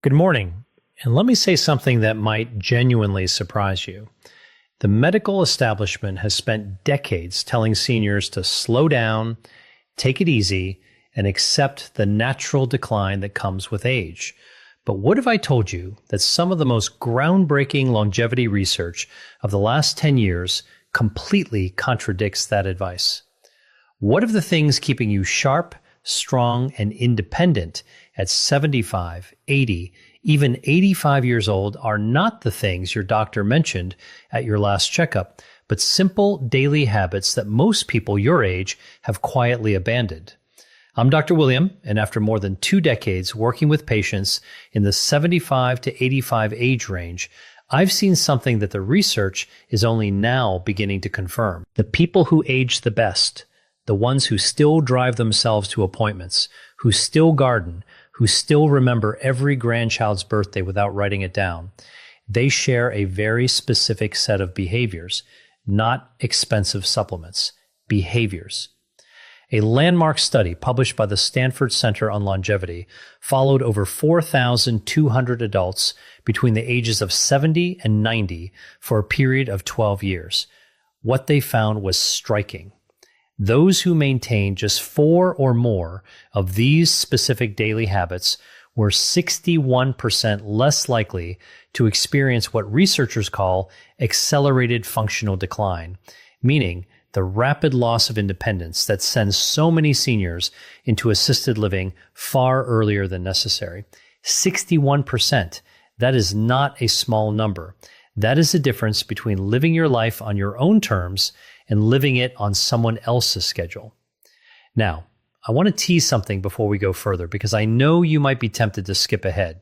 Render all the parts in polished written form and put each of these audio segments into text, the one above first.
Good morning, and let me say something that might genuinely surprise you. The medical establishment has spent decades telling seniors to slow down, take it easy, and accept the natural decline that comes with age. But what if I told you that some of the most groundbreaking longevity research of the last 10 years completely contradicts that advice? What if the things keeping you sharp, strong, and independent at 75, 80, even 85 years old are not the things your doctor mentioned at your last checkup, but simple daily habits that most people your age have quietly abandoned? I'm Dr. William, and after more than 2 decades working with patients in the 75 to 85 age range, I've seen something that the research is only now beginning to confirm. The people who age the best, the ones who still drive themselves to appointments, who still garden, who still remember every grandchild's birthday without writing it down, they share a very specific set of behaviors, not expensive supplements, behaviors. A landmark study published by the Stanford Center on Longevity followed over 4,200 adults between the ages of 70 and 90 for a period of 12 years. What they found was striking. Those who maintained just 4 or more of these specific daily habits were 61% less likely to experience what researchers call accelerated functional decline, meaning the rapid loss of independence that sends so many seniors into assisted living far earlier than necessary. 61%. That is not a small number. That is the difference between living your life on your own terms and living it on someone else's schedule. Now, I want to tease something before we go further because I know you might be tempted to skip ahead.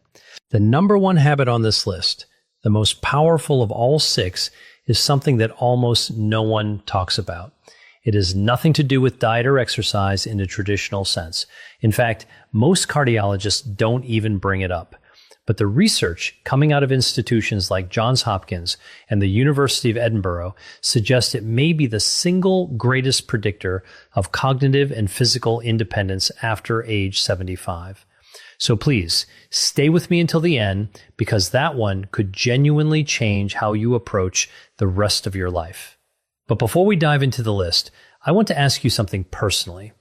The number one habit on this list, the most powerful of all 6, is something that almost no one talks about. It has nothing to do with diet or exercise in a traditional sense. In fact, most cardiologists don't even bring it up. But the research coming out of institutions like Johns Hopkins and the University of Edinburgh suggests it may be the single greatest predictor of cognitive and physical independence after age 75. So please, stay with me until the end because that one could genuinely change how you approach the rest of your life. But before we dive into the list, I want to ask you something personally.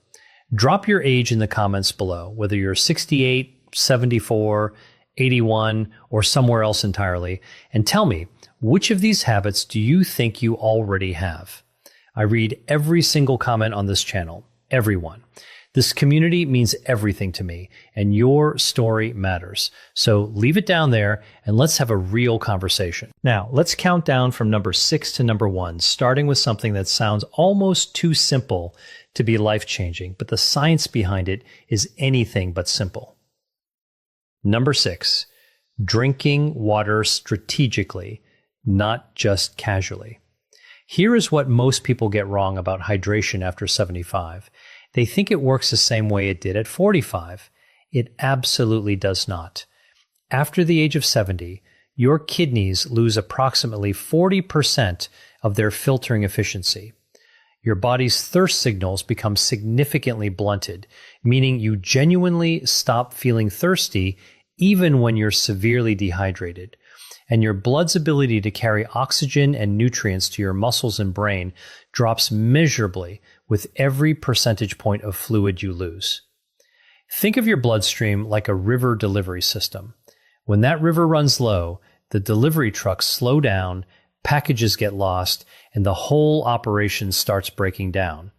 Drop your age in the comments below, whether you're 68, 74, 81, or somewhere else entirely, and tell me, which of these habits do you think you already have? I read every single comment on this channel, everyone. This community means everything to me, and your story matters. So leave it down there, and let's have a real conversation. Now, let's count down from number 6 to number 1, starting with something that sounds almost too simple to be life-changing, but the science behind it is anything but simple. Number 6, drinking water strategically, not just casually. Here is what most people get wrong about hydration after 75. They think it works the same way it did at 45. It absolutely does not. After the age of 70, your kidneys lose approximately 40% of their filtering efficiency. Your body's thirst signals become significantly blunted, meaning you genuinely stop feeling thirsty even when you're severely dehydrated. And your blood's ability to carry oxygen and nutrients to your muscles and brain drops measurably with every percentage point of fluid you lose. Think of your bloodstream like a river delivery system. When that river runs low, the delivery trucks slow down, packages get lost, and the whole operation starts breaking down.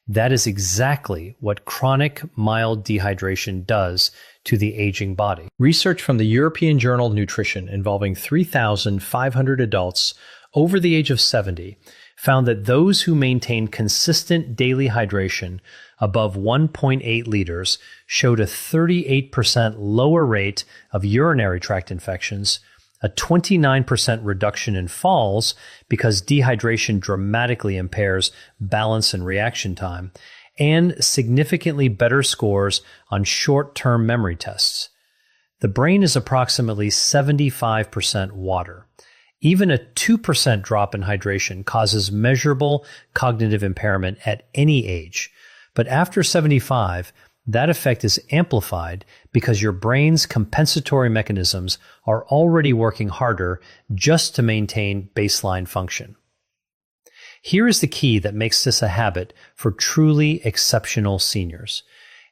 That is exactly what chronic mild dehydration does to the aging body. Research from the European Journal of Nutrition involving 3,500 adults over the age of 70 found that those who maintained consistent daily hydration above 1.8 liters showed a 38% lower rate of urinary tract infections, a 29% reduction in falls because dehydration dramatically impairs balance and reaction time, and significantly better scores on short-term memory tests. The brain is approximately 75% water. Even a 2% drop in hydration causes measurable cognitive impairment at any age. But after 75, that effect is amplified because your brain's compensatory mechanisms are already working harder just to maintain baseline function. Here is the key that makes this a habit for truly exceptional seniors.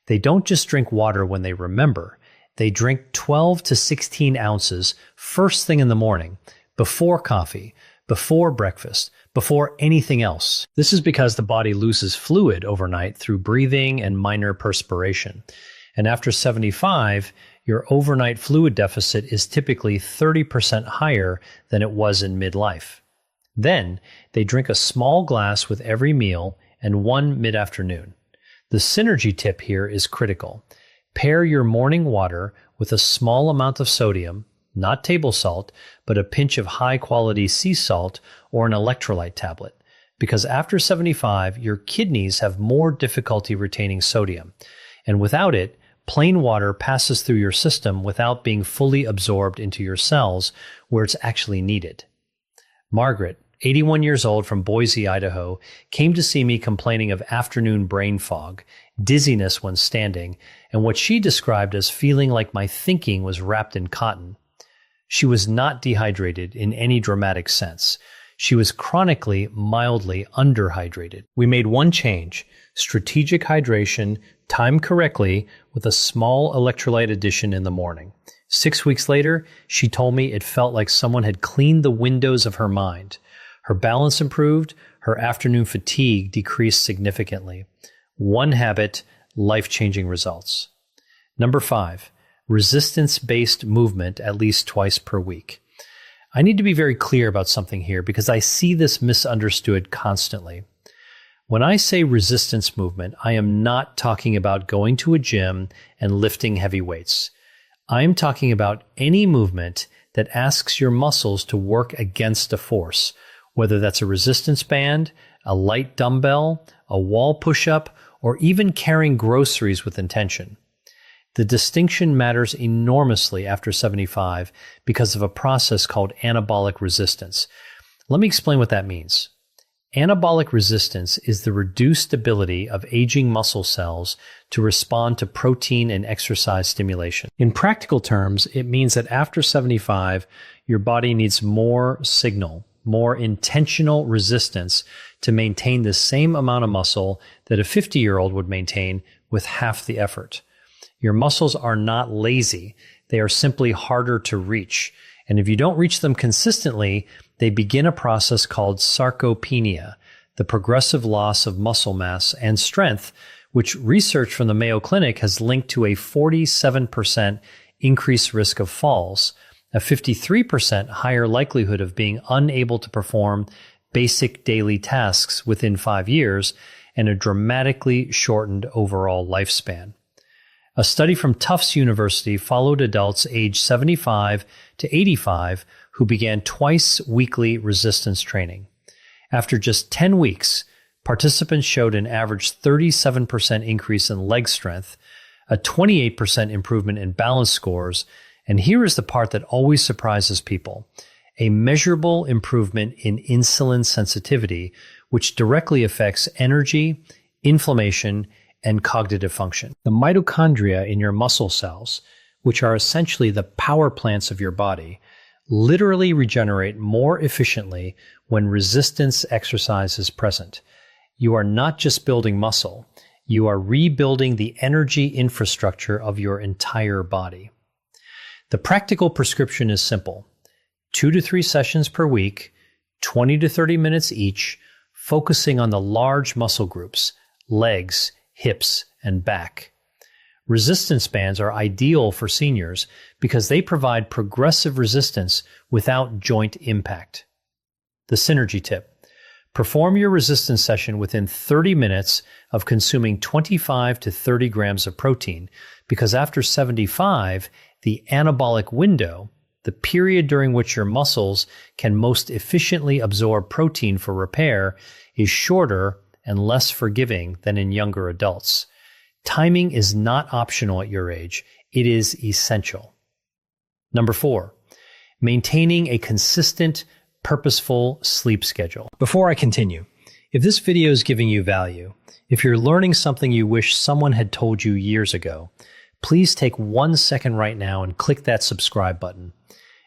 They don't just drink water when they remember. They drink 12 to 16 ounces first thing in the morning, before coffee, before breakfast, before anything else. This is because the body loses fluid overnight through breathing and minor perspiration. And after 75, your overnight fluid deficit is typically 30% higher than it was in midlife. Then, they drink a small glass with every meal and one mid-afternoon. The synergy tip here is critical. Pair your morning water with a small amount of sodium, not table salt, but a pinch of high-quality sea salt or an electrolyte tablet. Because after 75, your kidneys have more difficulty retaining sodium. And without it, plain water passes through your system without being fully absorbed into your cells where it's actually needed. Margaret, 81 years old from Boise, Idaho, came to see me complaining of afternoon brain fog, dizziness when standing, and what she described as feeling like my thinking was wrapped in cotton. She was not dehydrated in any dramatic sense. She was chronically, mildly underhydrated. We made one change: strategic hydration, timed correctly, with a small electrolyte addition in the morning. 6 weeks later, she told me it felt like someone had cleaned the windows of her mind. Her balance improved, her afternoon fatigue decreased significantly. One habit, life-changing results. Number 5, resistance-based movement at least twice per week. I need to be very clear about something here because I see this misunderstood constantly. When I say resistance movement, I am not talking about going to a gym and lifting heavy weights. I am talking about any movement that asks your muscles to work against a force, whether that's a resistance band, a light dumbbell, a wall push-up, or even carrying groceries with intention. The distinction matters enormously after 75 because of a process called anabolic resistance. Let me explain what that means. Anabolic resistance is the reduced ability of aging muscle cells to respond to protein and exercise stimulation. In practical terms, it means that after 75, your body needs more signal, more intentional resistance to maintain the same amount of muscle that a 50-year-old would maintain with half the effort. Your muscles are not lazy. They are simply harder to reach. And if you don't reach them consistently, they begin a process called sarcopenia, the progressive loss of muscle mass and strength, which research from the Mayo Clinic has linked to a 47% increased risk of falls, a 53% higher likelihood of being unable to perform basic daily tasks within 5 years, and a dramatically shortened overall lifespan. A study from Tufts University followed adults aged 75 to 85 who began twice-weekly resistance training. After just 10 weeks, participants showed an average 37% increase in leg strength, a 28% improvement in balance scores, and here is the part that always surprises people: a measurable improvement in insulin sensitivity, which directly affects energy, inflammation, and cognitive function. The mitochondria in your muscle cells, which are essentially the power plants of your body, literally regenerate more efficiently when resistance exercise is present. You are not just building muscle, you are rebuilding the energy infrastructure of your entire body. The practical prescription is simple: 2 to 3 sessions per week, 20 to 30 minutes each, focusing on the large muscle groups, legs, hips, and back. Resistance bands are ideal for seniors because they provide progressive resistance without joint impact. The synergy tip: perform your resistance session within 30 minutes of consuming 25 to 30 grams of protein, because after 75, the anabolic window, the period during which your muscles can most efficiently absorb protein for repair, is shorter and less forgiving than in younger adults. Timing is not optional at your age. It is essential. Number 4, maintaining a consistent, purposeful sleep schedule. Before I continue, If this video is giving you value, if you're learning something you wish someone had told you years ago, please take 1 second right now and click that subscribe button.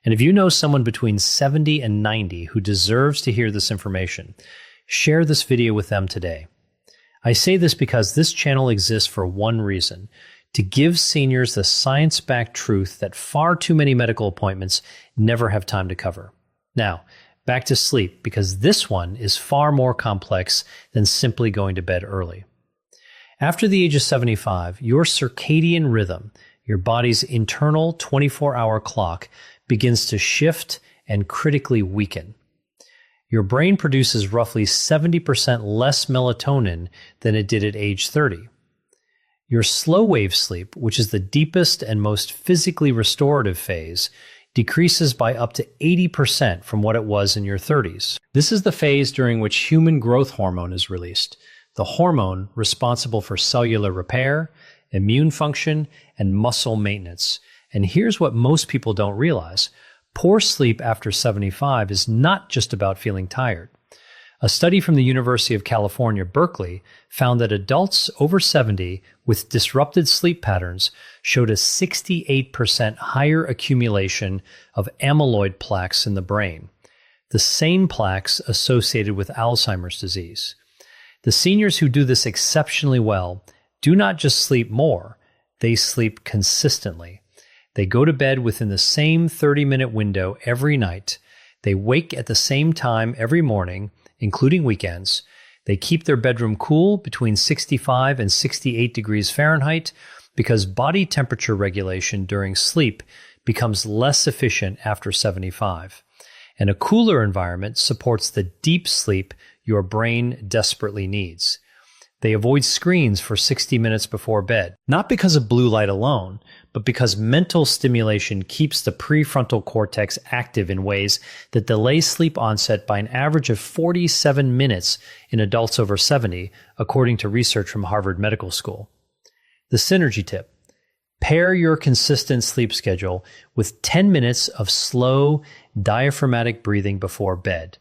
And if you know someone between 70 and 90 who deserves to hear this information, share this video with them today. I say this because this channel exists for one reason: to give seniors the science-backed truth that far too many medical appointments never have time to cover. Now, back to sleep, because this one is far more complex than simply going to bed early. After the age of 75, your circadian rhythm, your body's internal 24-hour clock, begins to shift and critically weaken. Your brain produces roughly 70% less melatonin than it did at age 30. Your slow wave sleep, which is the deepest and most physically restorative phase, decreases by up to 80% from what it was in your 30s. This is the phase during which human growth hormone is released, the hormone responsible for cellular repair, immune function, and muscle maintenance. And here's what most people don't realize: poor sleep after 75 is not just about feeling tired. A study from the University of California, Berkeley, found that adults over 70 with disrupted sleep patterns showed a 68% higher accumulation of amyloid plaques in the brain, the same plaques associated with Alzheimer's disease. The seniors who do this exceptionally well do not just sleep more, they sleep consistently. They go to bed within the same 30-minute window every night. They wake at the same time every morning, including weekends. They keep their bedroom cool between 65 and 68 degrees Fahrenheit because body temperature regulation during sleep becomes less efficient after 75. And a cooler environment supports the deep sleep your brain desperately needs. They avoid screens for 60 minutes before bed, not because of blue light alone, but because mental stimulation keeps the prefrontal cortex active in ways that delay sleep onset by an average of 47 minutes in adults over 70, according to research from Harvard Medical School. The synergy tip: pair your consistent sleep schedule with 10 minutes of slow, diaphragmatic breathing before bed.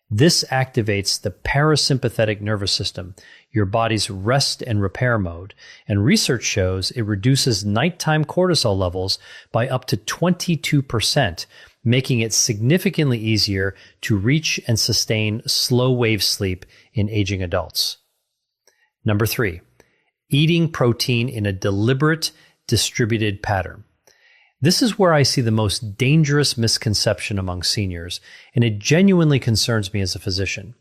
This activates the parasympathetic nervous system, your body's rest and repair mode, and research shows it reduces nighttime cortisol levels by up to 22%, making it significantly easier to reach and sustain slow wave sleep in aging adults. Number 3, eating protein in a deliberate, distributed pattern. This is where I see the most dangerous misconception among seniors, and it genuinely concerns me as a physician.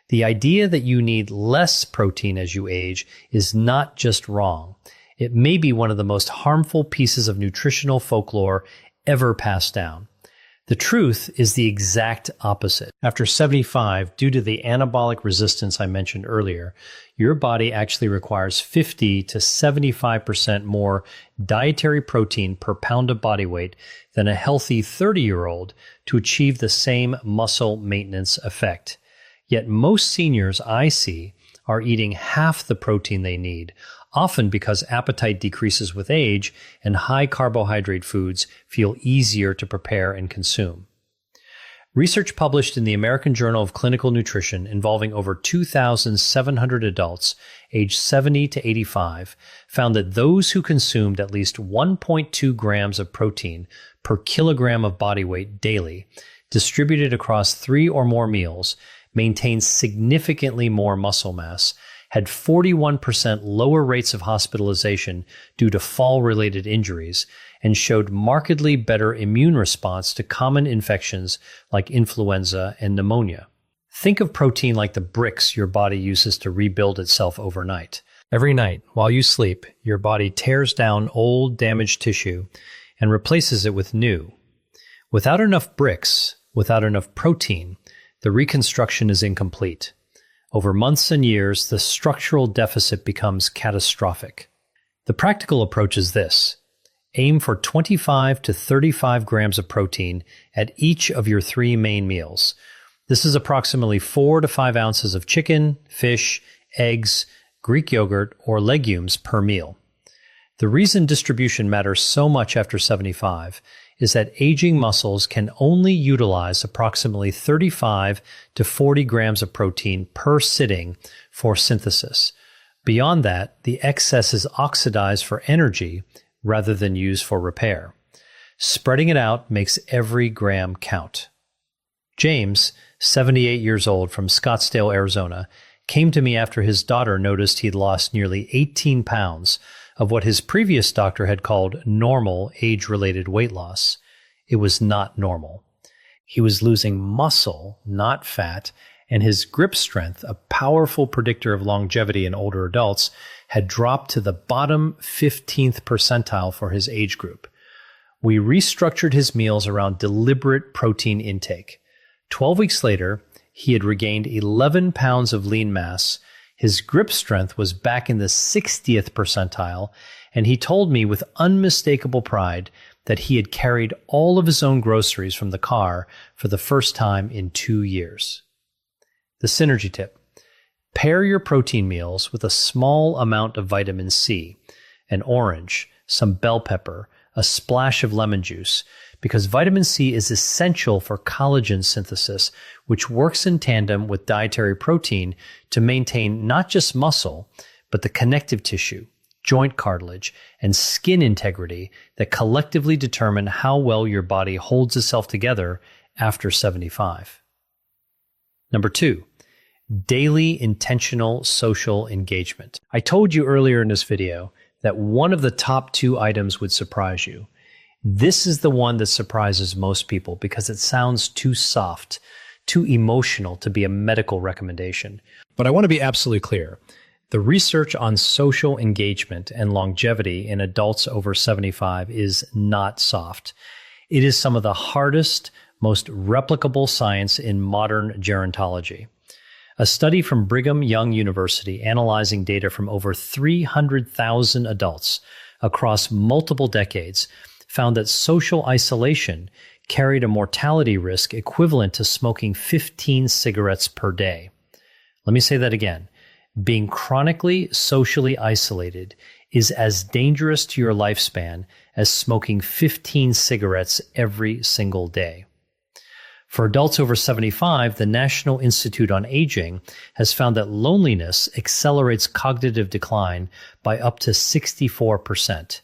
The idea that you need less protein as you age is not just wrong. It may be one of the most harmful pieces of nutritional folklore ever passed down. The truth is the exact opposite. After 75, due to the anabolic resistance I mentioned earlier, your body actually requires 50 to 75% more dietary protein per pound of body weight than a healthy 30-year-old to achieve the same muscle maintenance effect. Yet most seniors I see are eating half the protein they need, often because appetite decreases with age and high carbohydrate foods feel easier to prepare and consume. Research published in the American Journal of Clinical Nutrition involving over 2,700 adults aged 70 to 85 found that those who consumed at least 1.2 grams of protein per kilogram of body weight daily, distributed across 3 or more meals, maintained significantly more muscle mass, had 41% lower rates of hospitalization due to fall-related injuries, and showed markedly better immune response to common infections like influenza and pneumonia. Think of protein like the bricks your body uses to rebuild itself overnight. Every night, while you sleep, your body tears down old, damaged tissue and replaces it with new. Without enough bricks, without enough protein, the reconstruction is incomplete. Over months and years, the structural deficit becomes catastrophic. The practical approach is this: aim for 25 to 35 grams of protein at each of your 3 main meals. This is approximately 4 to 5 ounces of chicken, fish, eggs, Greek yogurt, or legumes per meal. The reason distribution matters so much after 75 is that aging muscles can only utilize approximately 35 to 40 grams of protein per sitting for synthesis. Beyond that, the excess is oxidized for energy rather than used for repair. Spreading it out makes every gram count. James, 78 years old from Scottsdale, Arizona, came to me after his daughter noticed he'd lost nearly 18 pounds of what his previous doctor had called normal age-related weight loss. It was not normal. He was losing muscle, not fat, and his grip strength, a powerful predictor of longevity in older adults, had dropped to the bottom 15th percentile for his age group. We restructured his meals around deliberate protein intake. 12 weeks later, he had regained 11 pounds of lean mass. His grip strength was back in the 60th percentile, and he told me with unmistakable pride that he had carried all of his own groceries from the car for the first time in 2 years. The synergy tip: pair your protein meals with a small amount of vitamin C, an orange, some bell pepper, a splash of lemon juice, because vitamin C is essential for collagen synthesis, which works in tandem with dietary protein to maintain not just muscle, but the connective tissue, joint cartilage, and skin integrity that collectively determine how well your body holds itself together after 75. Number 2, daily intentional social engagement. I told you earlier in this video that one of the top 2 items would surprise you. This is the one that surprises most people because it sounds too soft, too emotional to be a medical recommendation. But I want to be absolutely clear. The research on social engagement and longevity in adults over 75 is not soft. It is some of the hardest, most replicable science in modern gerontology. A study from Brigham Young University analyzing data from over 300,000 adults across multiple decades found that social isolation carried a mortality risk equivalent to smoking 15 cigarettes per day. Let me say that again. Being chronically socially isolated is as dangerous to your lifespan as smoking 15 cigarettes every single day. For adults over 75, the National Institute on Aging has found that loneliness accelerates cognitive decline by up to 64%,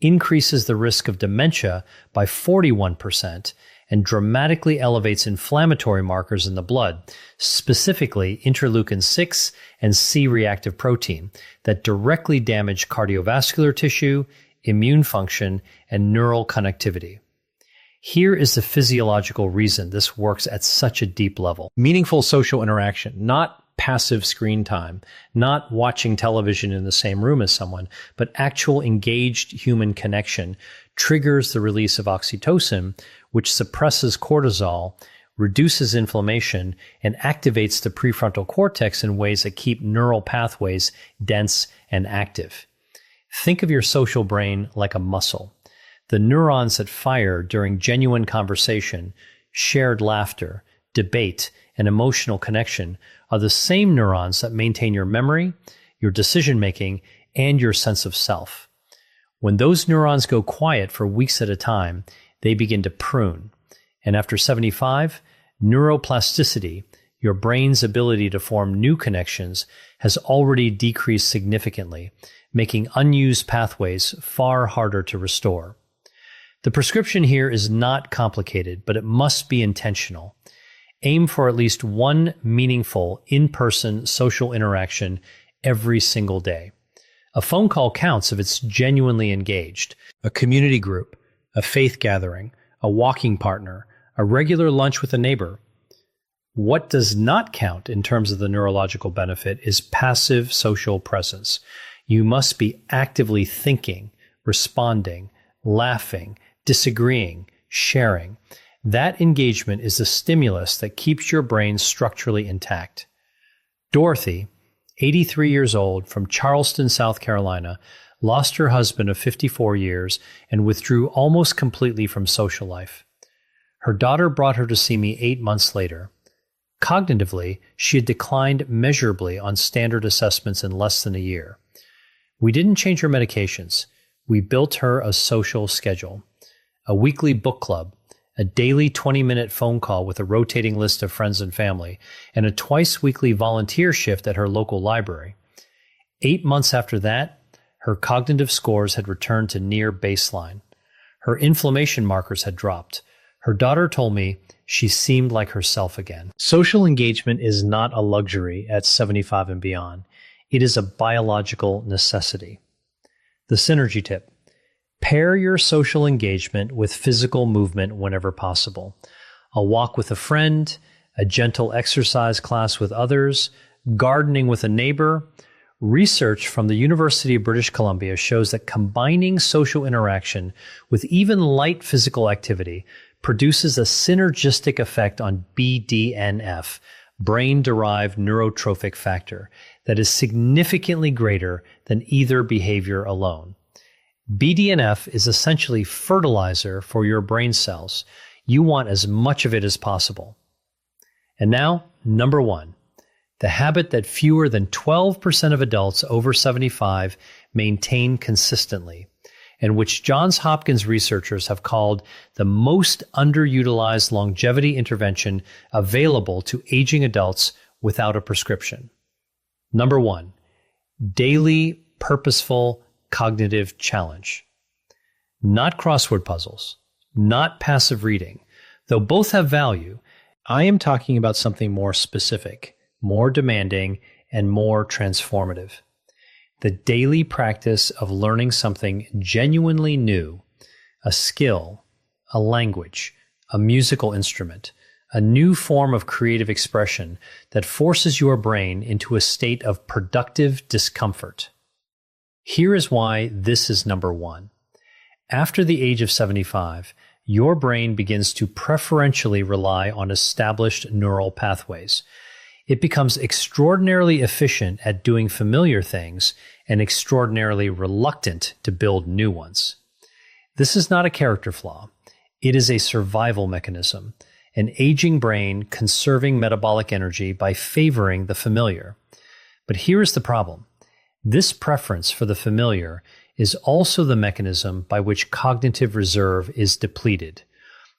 increases the risk of dementia by 41%, and dramatically elevates inflammatory markers in the blood, specifically interleukin-6 and C-reactive protein, that directly damage cardiovascular tissue, immune function, and neural connectivity. Here is the physiological reason this works at such a deep level. Meaningful social interaction, not passive screen time, not watching television in the same room as someone, but actual engaged human connection triggers the release of oxytocin, which suppresses cortisol, reduces inflammation, and activates the prefrontal cortex in ways that keep neural pathways dense and active. Think of your social brain like a muscle. The neurons that fire during genuine conversation, shared laughter, debate, and emotional connection are the same neurons that maintain your memory, your decision-making, and your sense of self. When those neurons go quiet for weeks at a time, they begin to prune. And after 75, neuroplasticity, your brain's ability to form new connections, has already decreased significantly, making unused pathways far harder to restore. The prescription here is not complicated, but it must be intentional. Aim for at least one meaningful in-person social interaction every single day. A phone call counts if it's genuinely engaged. A community group, a faith gathering, a walking partner, a regular lunch with a neighbor. What does not count in terms of the neurological benefit is passive social presence. You must be actively thinking, responding, laughing, disagreeing, sharing. That engagement is the stimulus that keeps your brain structurally intact. Dorothy, 83 years old, from Charleston, South Carolina, lost her husband of 54 years and withdrew almost completely from social life. Her daughter brought her to see me 8 months later. Cognitively, she had declined measurably on standard assessments in less than a year. We didn't change her medications. We built her a social schedule. a weekly book club, a daily 20-minute phone call with a rotating list of friends and family, and a twice-weekly volunteer shift at her local library. 8 months after that, her cognitive scores had returned to near baseline. Her inflammation markers had dropped. Her daughter told me she seemed like herself again. Social engagement is not a luxury at 75 and beyond. It is a biological necessity. The synergy tip. Pair your social engagement with physical movement whenever possible. A walk with a friend, a gentle exercise class with others, gardening with a neighbor. Research from the University of British Columbia shows that combining social interaction with even light physical activity produces a synergistic effect on BDNF, brain-derived neurotrophic factor, that is significantly greater than either behavior alone. BDNF is essentially fertilizer for your brain cells. You want as much of it as possible. And now, number 1, the habit that fewer than 12% of adults over 75 maintain consistently, and which Johns Hopkins researchers have called the most underutilized longevity intervention available to aging adults without a prescription. Number 1, daily purposeful cognitive challenge. Not crossword puzzles, not passive reading. Though both have value, I am talking about something more specific, more demanding, and more transformative. The daily practice of learning something genuinely new, a skill, a language, a musical instrument, a new form of creative expression that forces your brain into a state of productive discomfort. Here is why this is number 1. After the age of 75, your brain begins to preferentially rely on established neural pathways. It becomes extraordinarily efficient at doing familiar things and extraordinarily reluctant to build new ones. This is not a character flaw. It is a survival mechanism, an aging brain conserving metabolic energy by favoring the familiar. But here is the problem. This preference for the familiar is also the mechanism by which cognitive reserve is depleted.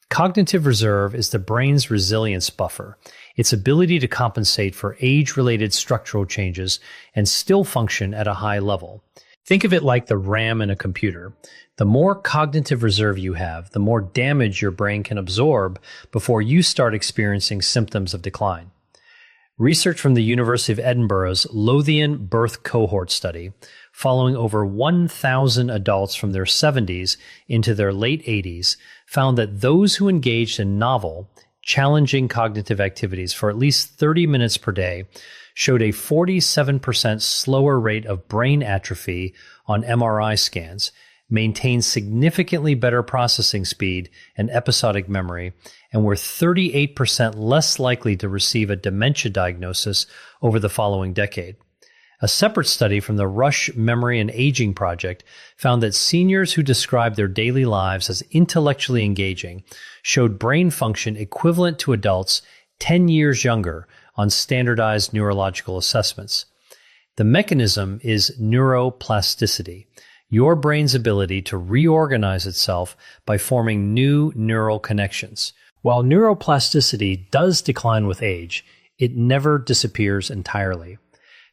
Cognitive reserve is the brain's resilience buffer, its ability to compensate for age-related structural changes and still function at a high level. Think of it like the RAM in a computer. The more cognitive reserve you have, the more damage your brain can absorb before you start experiencing symptoms of decline. Research from the University of Edinburgh's Lothian Birth Cohort Study, following over 1,000 adults from their 70s into their late 80s, found that those who engaged in novel, challenging cognitive activities for at least 30 minutes per day showed a 47% slower rate of brain atrophy on MRI scans, maintained significantly better processing speed and episodic memory, and were 38% less likely to receive a dementia diagnosis over the following decade. A separate study from the Rush Memory and Aging Project found that seniors who described their daily lives as intellectually engaging showed brain function equivalent to adults 10 years younger on standardized neurological assessments. The mechanism is neuroplasticity, your brain's ability to reorganize itself by forming new neural connections. While neuroplasticity does decline with age, it never disappears entirely.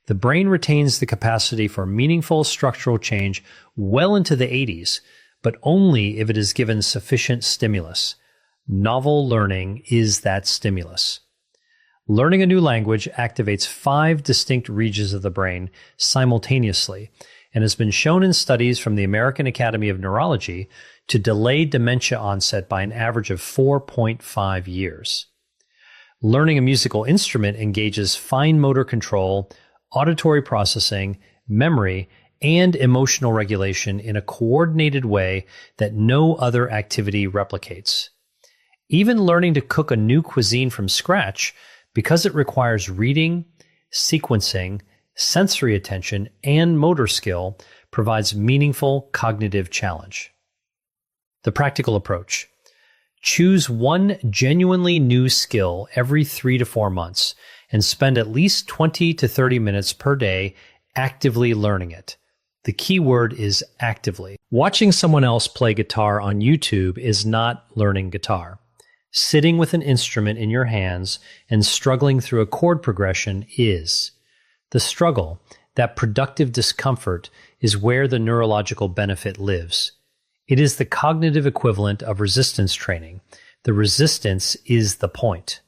The brain retains the capacity for meaningful structural change well into the 80s, but only if it is given sufficient stimulus. Novel learning is that stimulus. Learning a new language activates 5 distinct regions of the brain simultaneously and has been shown in studies from the American Academy of Neurology to delay dementia onset by an average of 4.5 years. Learning a musical instrument engages fine motor control, auditory processing, memory, and emotional regulation in a coordinated way that no other activity replicates. Even learning to cook a new cuisine from scratch, because it requires reading, sequencing, sensory attention, and motor skill, provides meaningful cognitive challenge. The practical approach. Choose one genuinely new skill every 3 to 4 months and spend at least 20 to 30 minutes per day actively learning it. The key word is actively. Watching someone else play guitar on YouTube is not learning guitar. Sitting with an instrument in your hands and struggling through a chord progression is. The struggle, that productive discomfort, is where the neurological benefit lives. It is the cognitive equivalent of resistance training. The resistance is the point.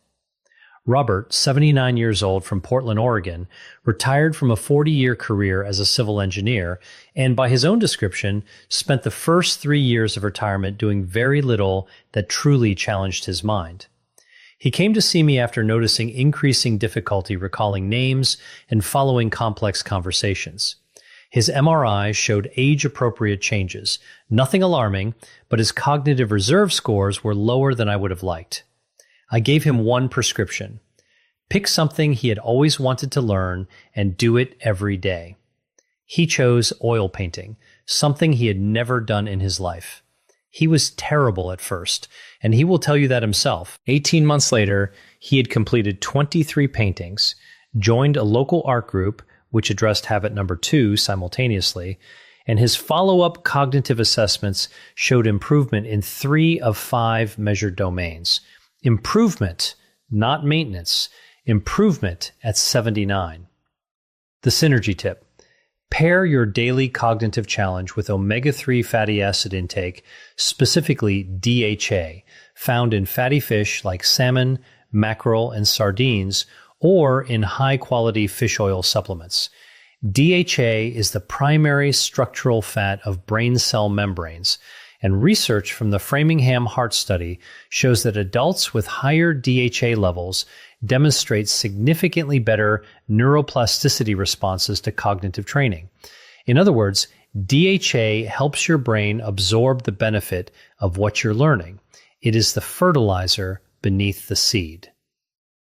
Robert, 79 years old from Portland, Oregon, retired from a 40-year career as a civil engineer and, by his own description, spent the first 3 years of retirement doing very little that truly challenged his mind. He came to see me after noticing increasing difficulty recalling names and following complex conversations. His MRI showed age-appropriate changes, nothing alarming, but his cognitive reserve scores were lower than I would have liked. I gave him one prescription. Pick something he had always wanted to learn and do it every day. He chose oil painting, something he had never done in his life. He was terrible at first, and he will tell you that himself. 18 months later, he had completed 23 paintings, joined a local art group, which addressed habit number 2 simultaneously, and his follow-up cognitive assessments showed improvement in 3 of 5 measured domains. Improvement, not maintenance. Improvement at 79. The synergy tip. Pair your daily cognitive challenge with omega-3 fatty acid intake, specifically DHA, found in fatty fish like salmon, mackerel, and sardines, or in high-quality fish oil supplements. DHA is the primary structural fat of brain cell membranes, and research from the Framingham Heart Study shows that adults with higher DHA levels demonstrate significantly better neuroplasticity responses to cognitive training. In other words, DHA helps your brain absorb the benefit of what you're learning. It is the fertilizer beneath the seed.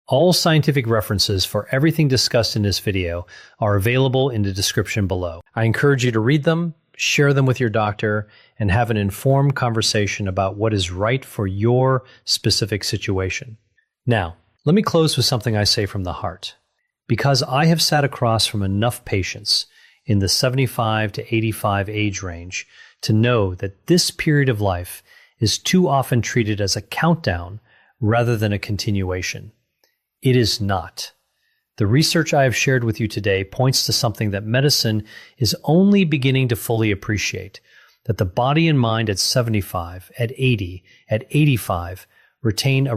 All scientific references for everything discussed in this video are available in the description below. I encourage you to read them, share them with your doctor, and have an informed conversation about what is right for your specific situation. Now, let me close with something I say from the heart. Because I have sat across from enough patients in the 75 to 85 age range to know that this period of life is too often treated as a countdown rather than a continuation. It is not. The research I have shared with you today points to something that medicine is only beginning to fully appreciate, that the body and mind at 75, at 80, at 85 retain a